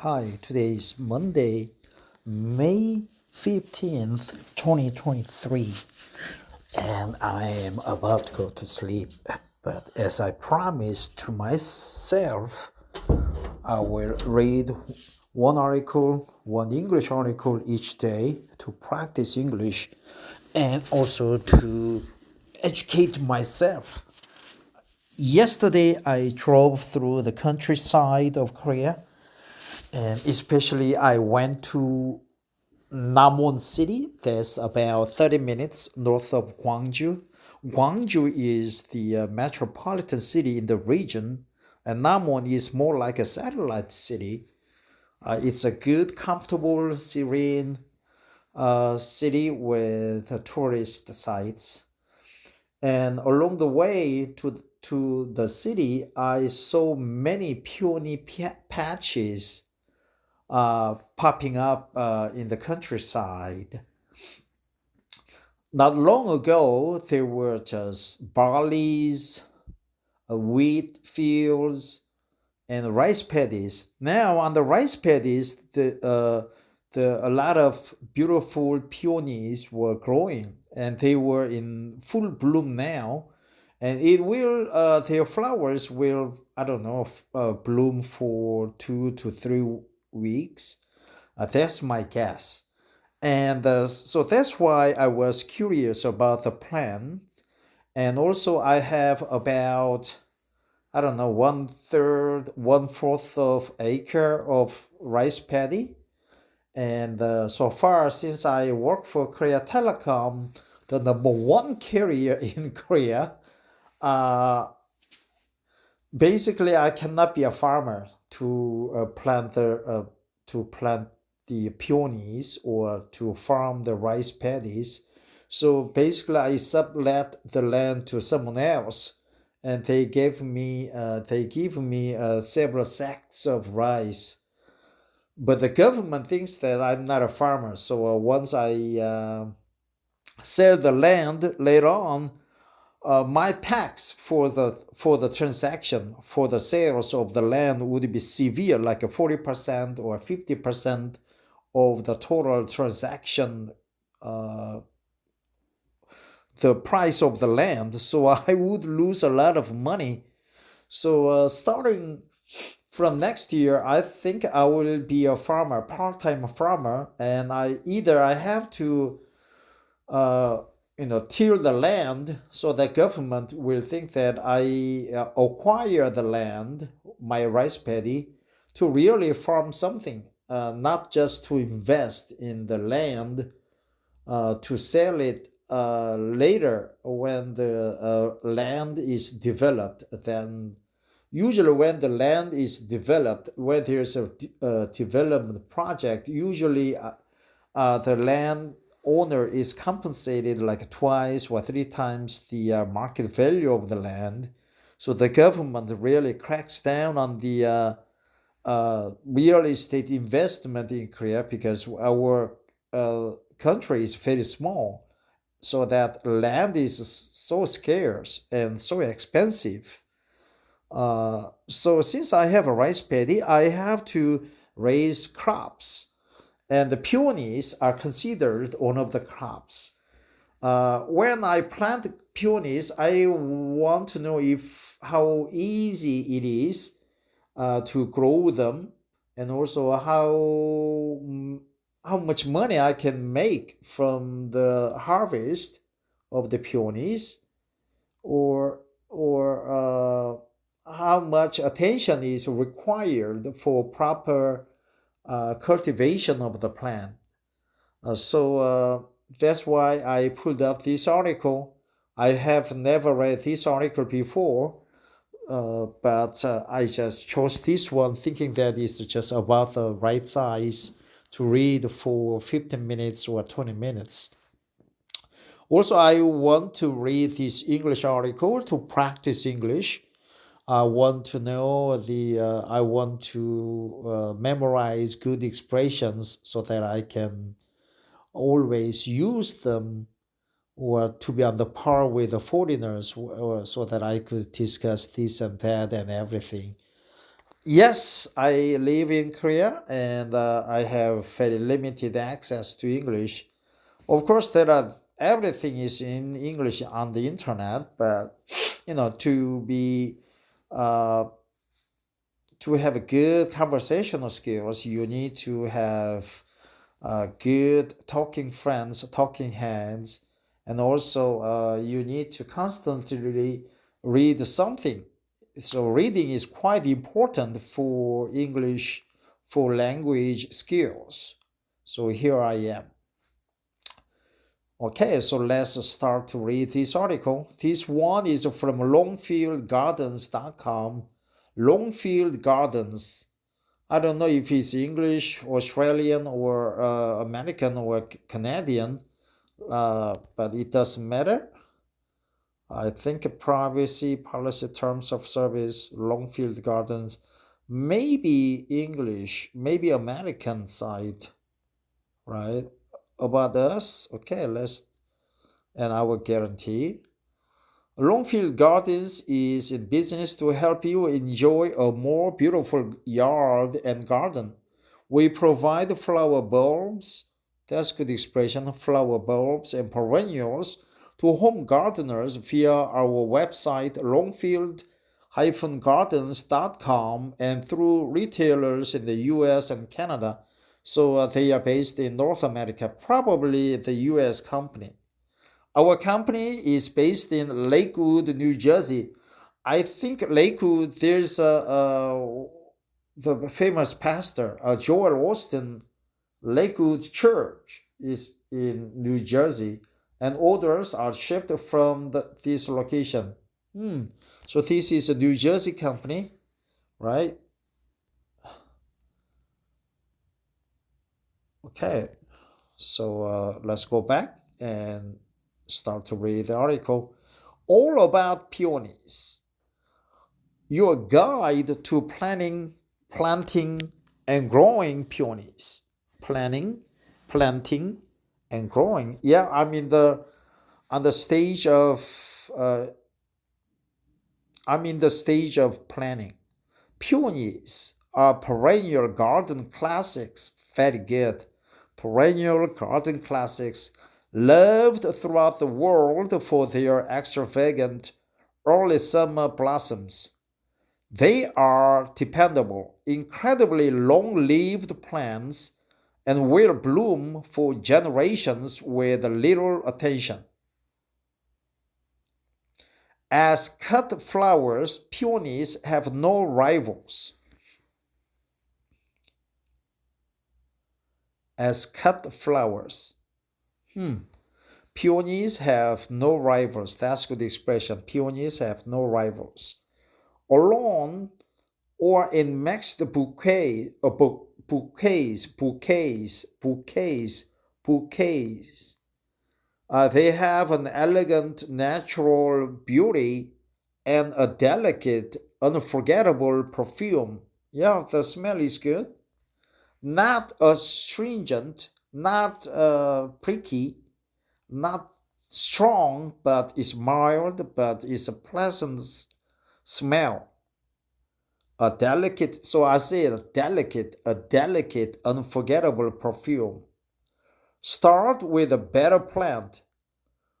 Hi, today is Monday, May 15th, 2023, and I am about to go to sleep. But as I promised to myself, I will read one article, one English article each day to practice English and also to educate myself. Yesterday, I drove through the countryside of Korea, and especially I went to Namon City. That's about 30 minutes north of Gwangju. Gwangju is the metropolitan city in the region, and Namon is more like a satellite city. It's a good, comfortable, serene city with tourist sites. And along the way to the city, I saw many peony patches popping up in the countryside. Not long ago, there were just barleys, wheat fields, and rice paddies. Now, on the rice paddies, a lot of beautiful peonies were growing, and they were in full bloom now. And their flowers will, I don't know, bloom for 2 to 3 weeks. That's my guess. And so that's why I was curious about the plant. And also, I have about, I don't know, 1/3, 1/4 of acre of rice paddy. And so far, since I work for Korea Telecom, the number one carrier in Korea, uh, basically I cannot be a farmer to plant the peonies or to farm the rice paddies. So basically, I sublet the land to someone else, and they give me several sacks of rice. But the government thinks that I'm not a farmer. So once I sell the land later on, my tax for the transaction for the sales of the land would be severe, like a 40% or 50% of the total transaction, uh, the price of the land. So I would lose a lot of money. So starting from next year, I think I will be a farmer, part-time farmer, and I have to uh, till the land, so the government will think that I acquire the land, my rice paddy, to really farm something, not just to invest in the land to sell it later when the land is developed. Then usually when the land is developed, when there's a development project, usually the land owner is compensated like twice or three times the market value of the land. So the government really cracks down on the real estate investment in Korea because our country is very small. So that land is so scarce and so expensive. So since I have a rice paddy, I have to raise crops, and the peonies are considered one of the crops. When I plant peonies, I want to know if how easy it is to grow them, and also how much money I can make from the harvest of the peonies, or how much attention is required for proper cultivation of the plant. So that's why I pulled up this article. I have never read this article before, but I just chose this one thinking that it's just about the right size to read for 15 minutes or 20 minutes. Also, I want to read this English article to practice English. I want to know I want to memorize good expressions so that I can always use them or to be on the par with the foreigners, or so that I could discuss this and that and everything. Yes, I live in Korea and I have very limited access to English. Of course, there are everything is in English on the internet, but to be uh, to have good conversational skills, you need to have good talking friends, talking hands, and also you need to constantly read something. So reading is quite important for English, for language skills. So here I am. Okay, so let's start to read this article. This one is from longfieldgardens.com. Longfield Gardens. I don't know if it's English, Australian, or American or Canadian, but it doesn't matter. I think privacy policy terms of service, Longfield Gardens, maybe English, maybe American side, right? About us, okay, and I will guarantee. Longfield Gardens is in business to help you enjoy a more beautiful yard and garden. We provide flower bulbs, that's good expression, flower bulbs and perennials to home gardeners via our website longfield-gardens.com and through retailers in the US and Canada. So they are based in North America, probably the US company. Our company is based in Lakewood, New Jersey. I think Lakewood, there's the famous pastor, Joel Austin. Lakewood Church is in New Jersey, and orders are shipped from this location. So this is a New Jersey company, right? Okay, so let's go back and start to read the article. All about peonies. Your guide to planting, and growing peonies. Planting, and growing. Yeah, I'm in the on the stage of uh, I'm in the stage of planning. Peonies are perennial garden classics. Very good. Perennial garden classics loved throughout the world for their extravagant early summer blossoms. They are dependable, incredibly long lived plants and will bloom for generations with little attention. As cut flowers, peonies have no rivals. As cut flowers. Peonies have no rivals. That's a good expression. Peonies have no rivals. Alone or in mixed bouquets. They have an elegant natural beauty and a delicate, unforgettable perfume. Yeah, the smell is good. Not astringent, not pricky, not strong, but it's mild, but it's a pleasant smell. A delicate, so I said a delicate, unforgettable perfume. Start with a better plant.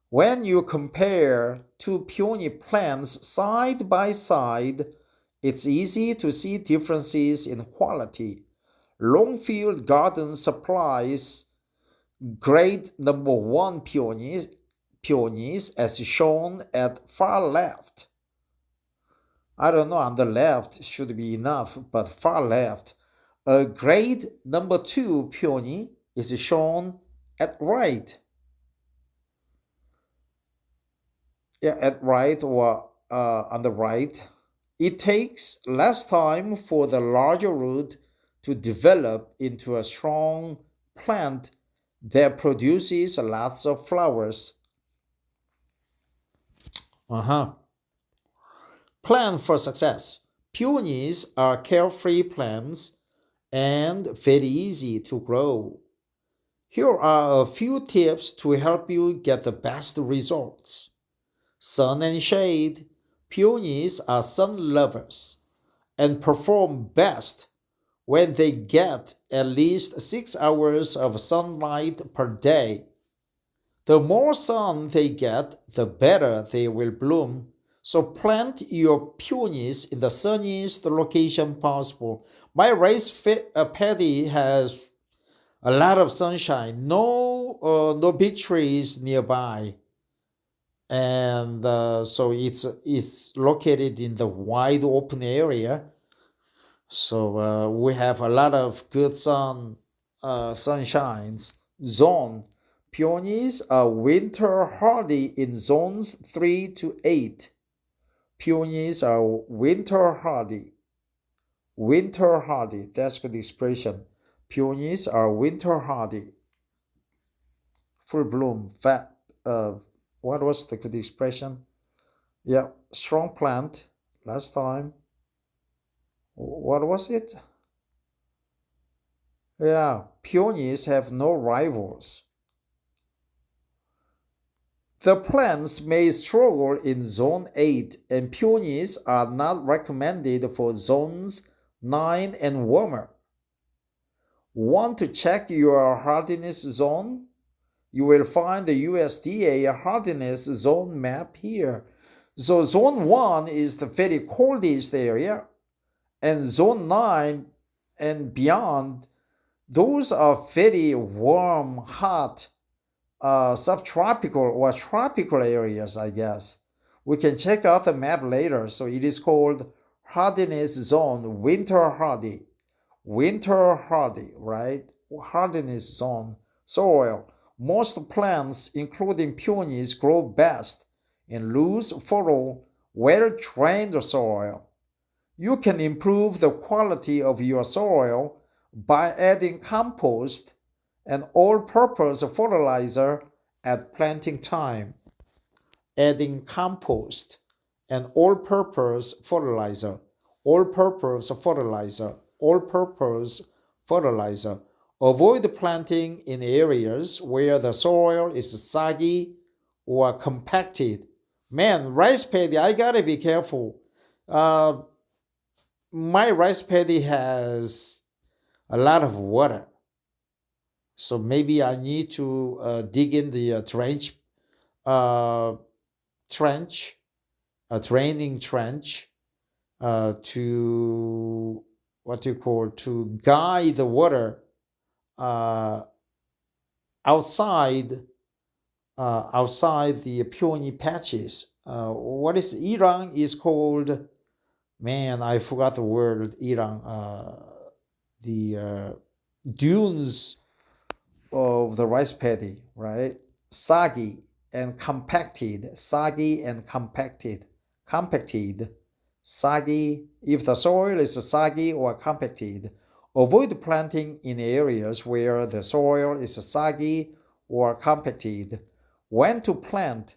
When you compare two peony plants side by side, it's easy to see differences in quality. Longfield Garden supplies grade number one peonies as shown at far left. I don't know, on the left should be enough, but far left. A grade number two peony is shown at right. Yeah, at right or on the right. It takes less time for the larger root to develop into a strong plant that produces lots of flowers. Uh-huh. Plan for success. Peonies are carefree plants and very easy to grow. Here are a few tips to help you get the best results. Sun and shade. Peonies are sun lovers. and perform best when they get at least 6 hours of sunlight per day. The more sun they get, the better they will bloom. So plant your peonies in the sunniest location possible. My rice paddy has a lot of sunshine, no big trees nearby, and so it's located in the wide open area. So we have a lot of good sunshines zone. Peonies are winter hardy in zones 3 to 8. Peonies are winter hardy. Winter hardy, that's good expression. Peonies are winter hardy. Full bloom, fat. What was the good expression? Yeah, strong plant. Last time. What was it? Yeah, peonies have no rivals. The plants may struggle in zone 8 and peonies are not recommended for zones 9 and warmer. Want to check your hardiness zone? You will find the USDA hardiness zone map here. So zone 1 is the very coldest area, and zone 9 and beyond, those are very warm, hot, subtropical or tropical areas, I guess. We can check out the map later. So it is called hardiness zone, winter hardy. Winter hardy, right? Hardiness zone, soil. Most plants, including peonies, grow best in loose furrow, well-drained soil. You can improve the quality of your soil by adding compost and all-purpose fertilizer at planting time. Adding compost and all-purpose fertilizer, all-purpose fertilizer, all-purpose fertilizer. Avoid planting in areas where the soil is soggy or compacted. Man, rice paddy, I gotta be careful. My rice paddy has a lot of water. So maybe I need to dig in the draining trench to to guide the water outside the peony patches. What is Iran is called? Man, I forgot the word. Iran. The dunes of the rice paddy, right? Soggy and compacted. Soggy and compacted. Compacted. Soggy. If the soil is soggy or compacted, avoid planting in areas where the soil is soggy or compacted. When to plant?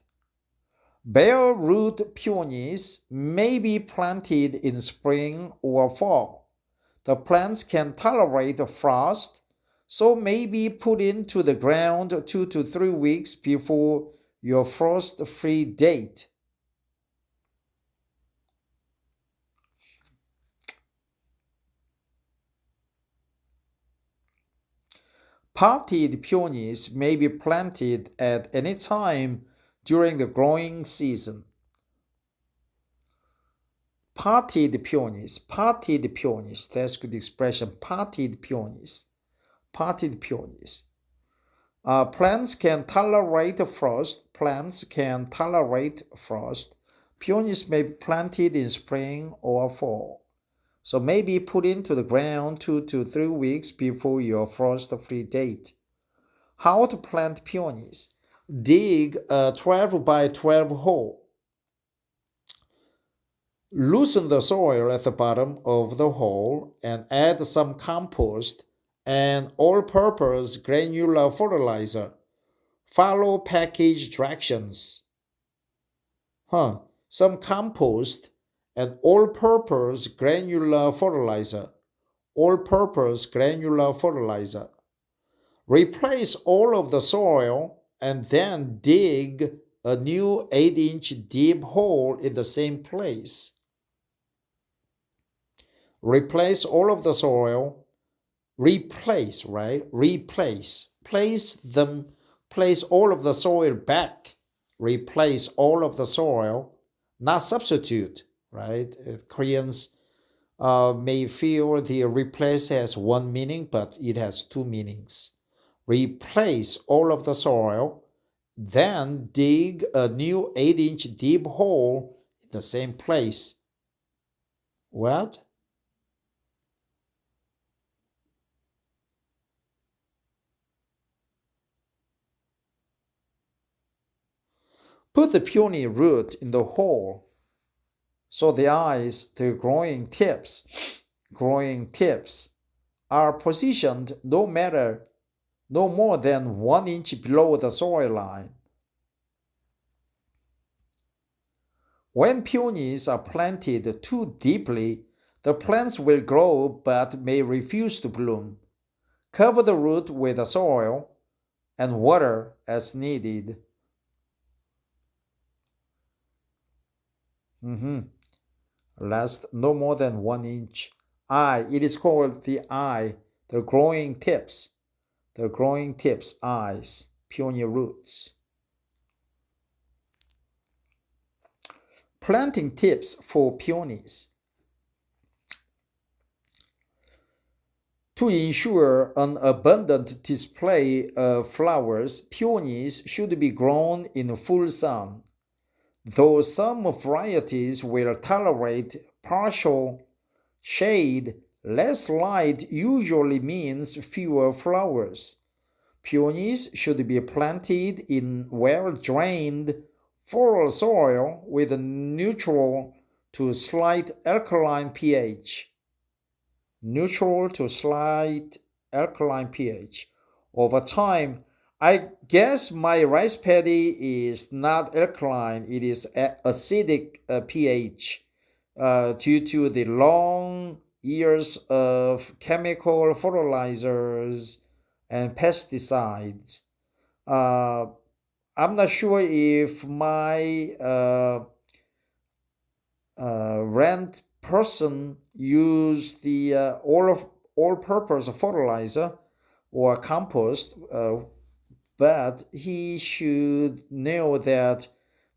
Bare root peonies may be planted in spring or fall. The plants can tolerate frost, so may be put into the ground 2 to 3 weeks before your frost-free date. Potted peonies may be planted at any time during the growing season. Potted peonies, that's good expression, potted peonies. Potted peonies. Plants can tolerate frost. Peonies may be planted in spring or fall. So maybe put into the ground 2 to 3 weeks before your frost-free date. How to plant peonies? Dig a 12 by 12 hole. Loosen the soil at the bottom of the hole and add some compost and all-purpose granular fertilizer. Follow package directions. Some compost and all-purpose granular fertilizer. All-purpose granular fertilizer. Replace all of the soil and then dig a new 8-inch deep hole in the same place. Replace all of the soil. Replace, right? Replace. Place all of the soil back. Replace all of the soil, not substitute, right? Koreans may feel the replace has one meaning, but it has two meanings. Replace all of the soil, then dig a new 8-inch deep hole in the same place. What? Put the peony root in the hole so the growing tips are positioned no more than 1 inch below the soil line. When peonies are planted too deeply, the plants will grow but may refuse to bloom. Cover the root with the soil and water as needed. Last no more than 1 inch. It is called the growing tips. The growing tips, peony roots. Planting tips for peonies. To ensure an abundant display of flowers, peonies should be grown in full sun. Though some varieties will tolerate partial shade, less light usually means fewer flowers. Peonies should be planted in well-drained, fertile soil with a neutral to slight alkaline pH. Neutral to slight alkaline pH. Over time, I guess my rice paddy is not alkaline, it is acidic pH due to the long years of chemical fertilizers and pesticides. I'm not sure if my rent person use the all-purpose fertilizer or compost, but he should know that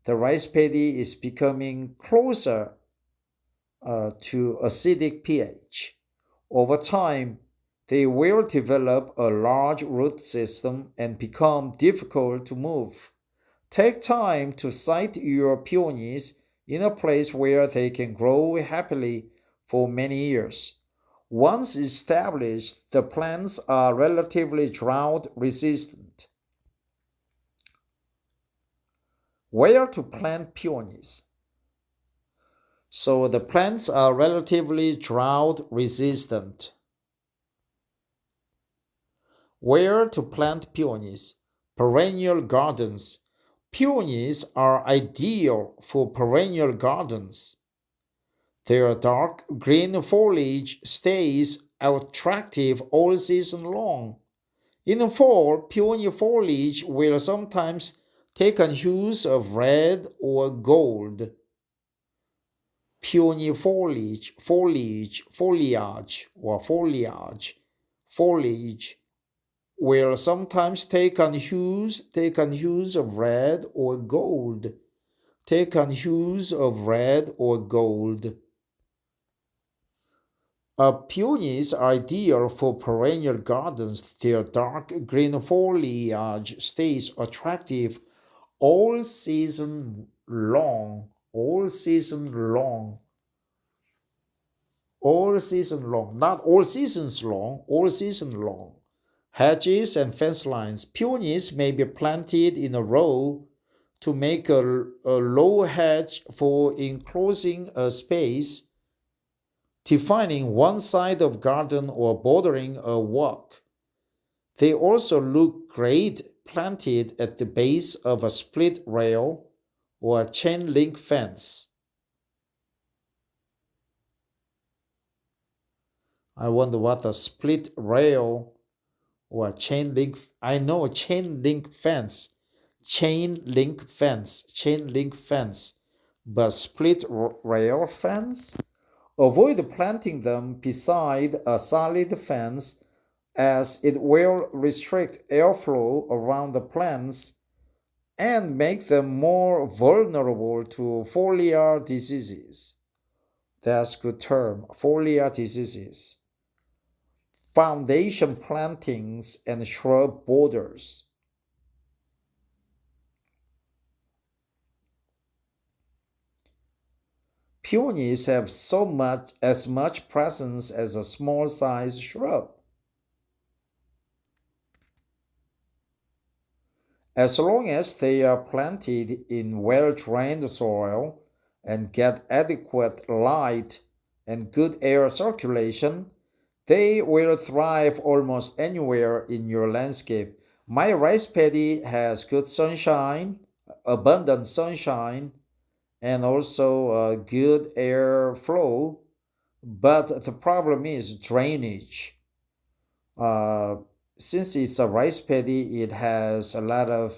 the rice paddy is becoming closer to acidic pH. Over time, they will develop a large root system and become difficult to move. Take time to site your peonies in a place where they can grow happily for many years. Once established, the plants are relatively drought resistant. Where to plant peonies? So the plants are relatively drought resistant. Where to plant peonies? Perennial gardens. Peonies are ideal for perennial gardens. Their dark green foliage stays attractive all season long. In the fall, peony foliage will sometimes take on hues of red or gold. Peony foliage will sometimes take on hues of red or gold. Peonies are ideal for perennial gardens. Their dark green foliage stays attractive all season long. Not all seasons long, all season long. Hedges and fence lines. Peonies may be planted in a row to make a low hedge for enclosing a space, defining one side of garden or bordering a walk. They also look great planted at the base of a split rail or a chain link fence. I wonder what a split rail or a chain link. I know a chain link fence, but split rail fence? Avoid planting them beside a solid fence as it will restrict airflow around the plants and make them more vulnerable to foliar diseases. That's a good term, foliar diseases. Foundation plantings and shrub borders. Peonies have as much presence as a small sized shrub. As long as they are planted in well drained soil and get adequate light and good air circulation, they will thrive almost anywhere in your landscape. My rice paddy has good sunshine, abundant sunshine, and also good air flow, but the problem is drainage. Uh, since it's a rice paddy, it has a lot of,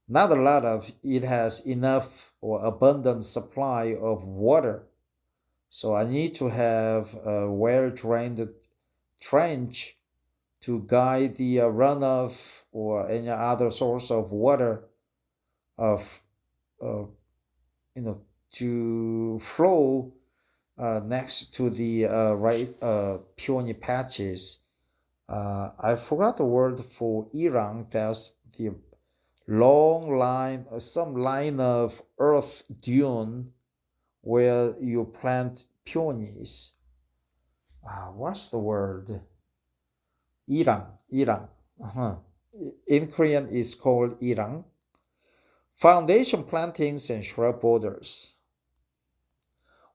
not a lot of, it has enough or abundant supply of water. So I need to have a well drained trench to guide the runoff or any other source of water of uh, to flow next to the peony patches. I forgot the word for Iran. That's the long line, some line of earth dune where you plant peonies. What's the word? Iran. Uh-huh. In Korean, it's called Iran. Foundation plantings and shrub borders.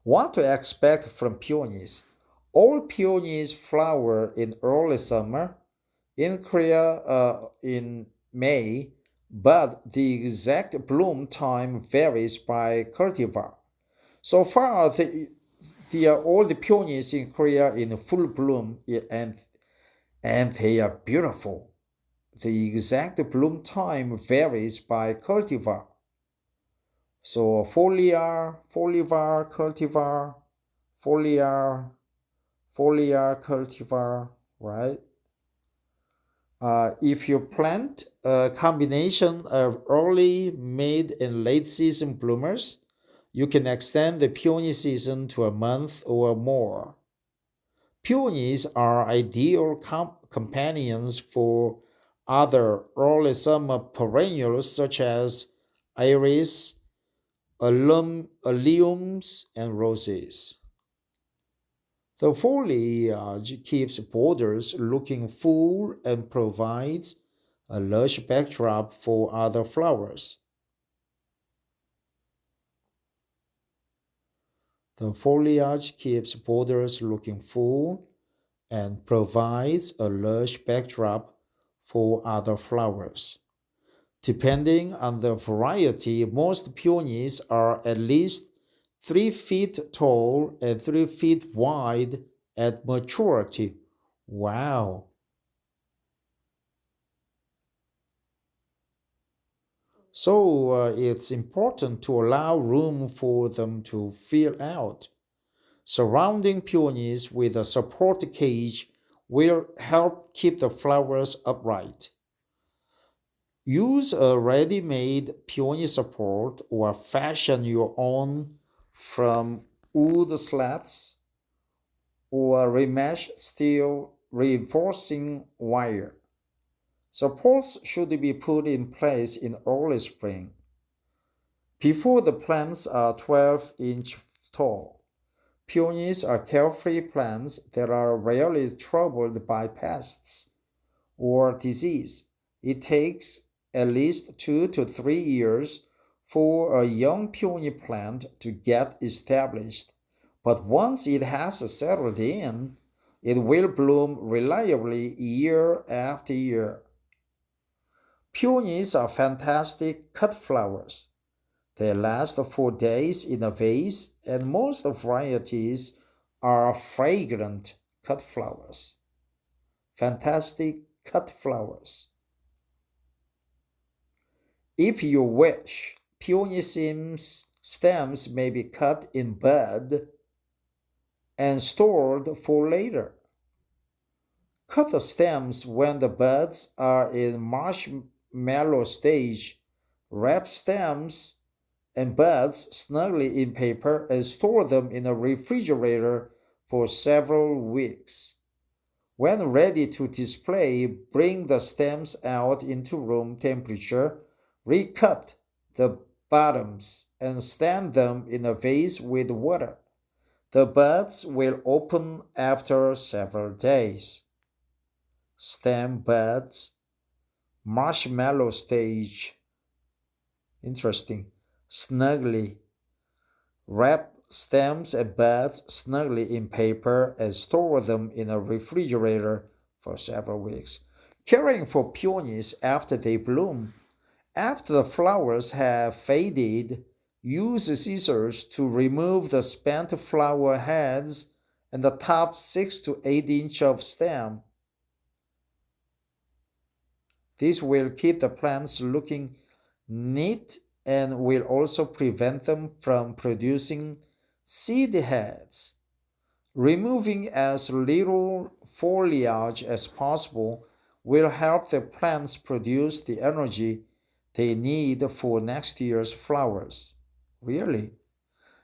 What to expect from peonies? All peonies flower in early summer, in Korea in May, but the exact bloom time varies by cultivar. So far, all the peonies in Korea in full bloom and they are beautiful. The exact bloom time varies by cultivar. So foliar cultivar, foliar, foliar cultivar, right? If you plant a combination of early, mid, and late season bloomers, you can extend the peony season to a month or more. Peonies are ideal companions for other early summer perennials such as iris, alliums, and roses. The foliage keeps borders looking full and provides a lush backdrop for other flowers. The foliage keeps borders looking full and provides a lush backdrop for other flowers. Depending on the variety, most peonies are at least 3 feet tall and 3 feet wide at maturity. Wow! So it's important to allow room for them to fill out. Surrounding peonies with a support cage will help keep the flowers upright. Use a ready made peony support or fashion your own from wood slats or remesh steel reinforcing wire. Supports should be put in place in early spring, before the plants are 12-inch tall. Peonies are carefree plants that are rarely troubled by pests or disease. It takes at least 2 to 3 years for a young peony plant to get established, but once it has settled in, it will bloom reliably year after year. Peonies are fantastic cut flowers. They last for days in a vase, and most varieties are fragrant cut flowers. Fantastic cut flowers. If you wish, peony stems may be cut in bud. and stored for later. Cut the stems when the buds are in marshmallow stage. Wrap stems and buds snugly in paper and store them in a refrigerator for several weeks. When ready to display, bring the stems out into room temperature, recut the bottoms, and stand them in a vase with water. The buds will open after several days. Stem buds, marshmallow stage. Interesting. Snugly. Wrap stems and buds snugly in paper and store them in a refrigerator for several weeks. Caring for peonies after they bloom. After the flowers have faded, use scissors to remove the spent flower heads and the top 6 to 8 inches of stem. This will keep the plants looking neat and will also prevent them from producing seed heads. Removing as little foliage as possible will help the plants produce the energy they need for next year's flowers. Really?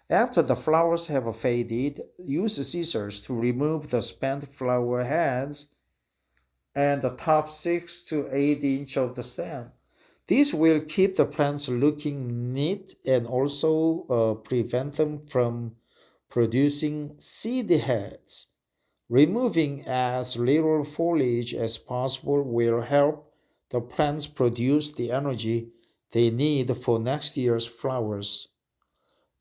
After the flowers have faded, use scissors to remove the spent flower heads and the top 6 to 8 inches of the stem. This will keep the plants looking neat and also prevent them from producing seed heads. Removing as little foliage as possible will help the plants produce the energy they need for next year's flowers.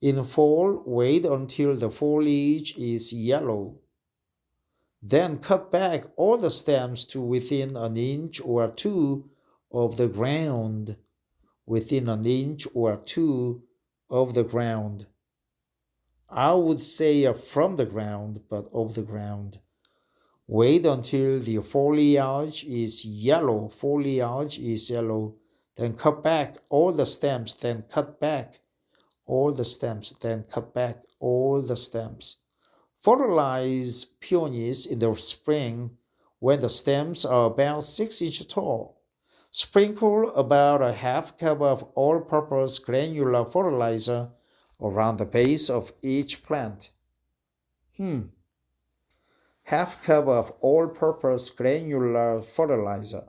In fall, wait until the foliage is yellow. Then cut back all the stems to within an inch or two of the ground. Within an inch or two of the ground. I would say from the ground, but of the ground. Wait until the foliage is yellow. Then cut back all the stems. Then cut back all the stems. Fertilize peonies in the spring when the stems are about 6 inches tall. Sprinkle about a half cup of all-purpose granular fertilizer around the base of each plant. Half cup of all-purpose granular fertilizer.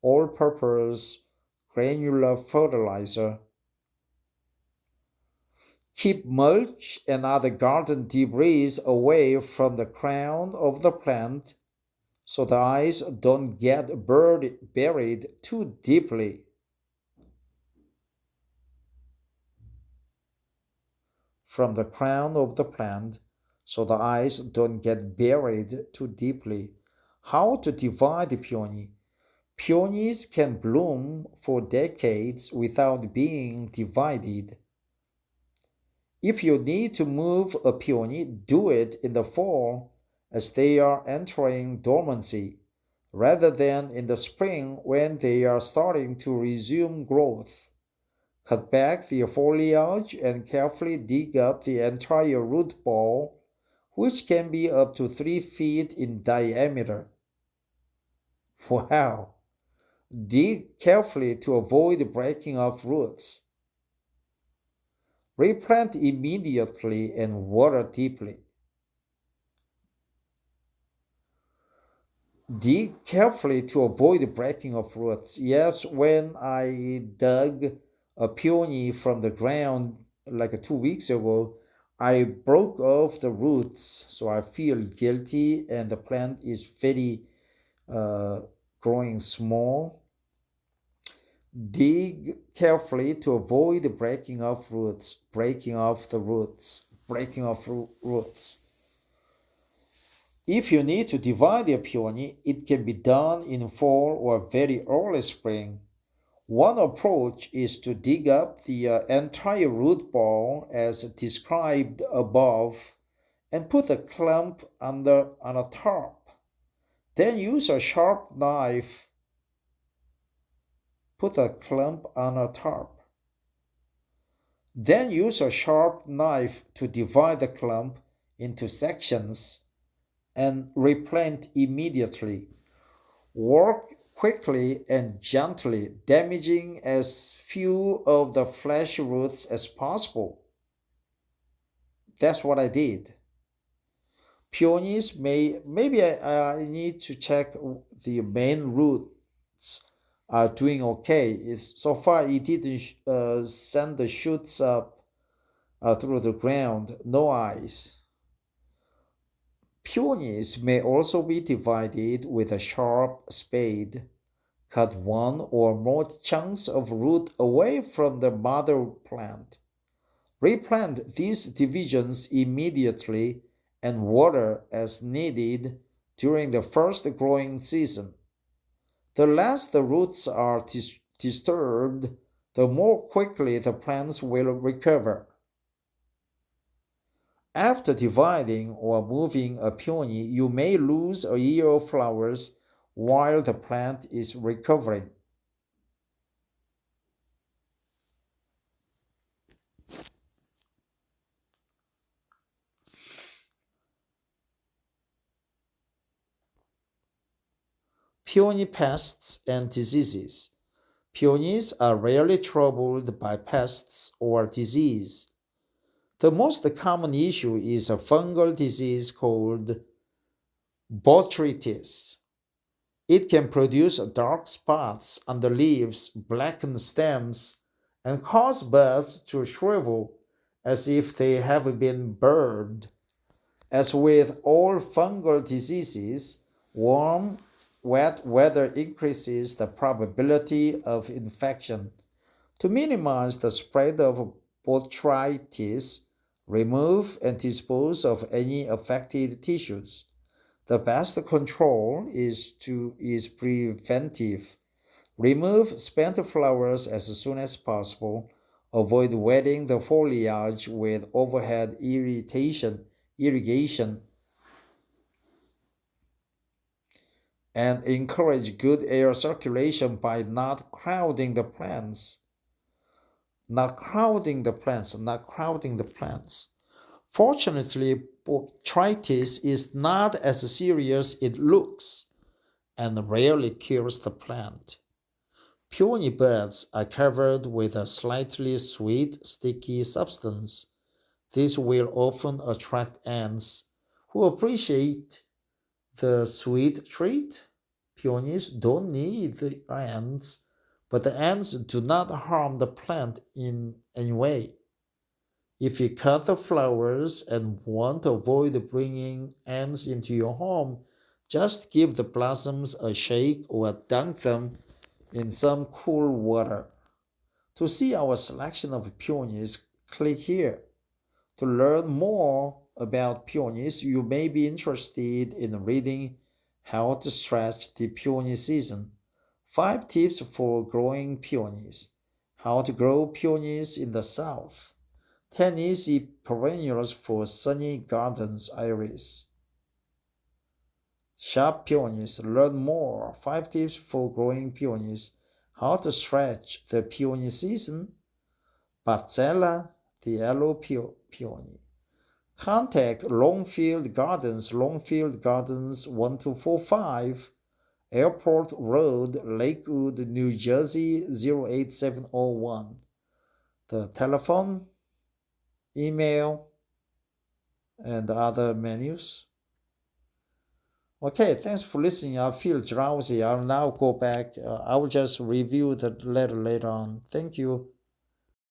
All-purpose granular fertilizer. Keep mulch and other garden debris away from the crown of the plant so the eyes don't get buried too deeply. From the crown of the plant so the eyes don't get buried too deeply. How to divide the peony? Peonies can bloom for decades without being divided. If you need to move a peony, do it in the fall as they are entering dormancy, rather than in the spring when they are starting to resume growth. Cut back the foliage and carefully dig up the entire root ball, which can be up to 3 feet in diameter. Wow! Dig carefully to avoid breaking off roots. Replant immediately and water deeply. Dig carefully to avoid breaking of roots. Yes, when I dug a peony from the ground like 2 weeks ago, I broke off the roots, so I feel guilty, and the plant is very growing small. Dig carefully to avoid breaking off roots. If you need to divide a peony, it can be done in fall or very early spring. One approach is to dig up the entire root ball as described above and put a clump on a tarp. Then use a sharp knife. Then use a sharp knife to divide the clump into sections and replant immediately. Work quickly and gently, damaging as few of the flesh roots as possible. That's what I did. Peonies maybe I need to check the main roots are doing okay. So far it didn't send the shoots up through the ground. No eyes. Peonies may also be divided with a sharp spade. Cut one or more chunks of root away from the mother plant. Replant these divisions immediately and water as needed during the first growing season. The less the roots are disturbed, the more quickly the plants will recover. After dividing or moving a peony, you may lose a year of flowers while the plant is recovering. Peony pests and diseases. Peonies are rarely troubled by pests or disease. The most common issue is a fungal disease called botrytis. It can produce dark spots on the leaves, blacken stems, and cause buds to shrivel as if they have been burned. As with all fungal diseases, warm, wet weather increases the probability of infection. To minimize the spread of botrytis, remove and dispose of any affected tissues. The best control is preventive. Remove spent flowers as soon as possible. Avoid wetting the foliage with overhead irrigation, and encourage good air circulation by not crowding the plants. Not crowding the plants. Fortunately, botrytis is not as serious as it looks and rarely kills the plant. Peony buds are covered with a slightly sweet, sticky substance. This will often attract ants who appreciate the sweet treat. Peonies don't need the ants, but the ants do not harm the plant in any way. If you cut the flowers and want to avoid bringing ants into your home, just give the blossoms a shake or dunk them in some cool water. To see our selection of peonies, click here. To learn more about peonies, you may be interested in reading How to Stretch the Peony Season. 5 tips for growing peonies. How to grow peonies in the South. 10 easy perennials for sunny gardens, Iris. Sharp peonies. Learn more. 5 tips for growing peonies. How to stretch the peony season. Batzella, the yellow peony. Contact Longfield Gardens, 1245, Airport Road, Lakewood, New Jersey 08701. The telephone, email, and other menus. Okay, thanks for listening. I feel drowsy. I'll now go back. I will just review the letter later on. Thank you.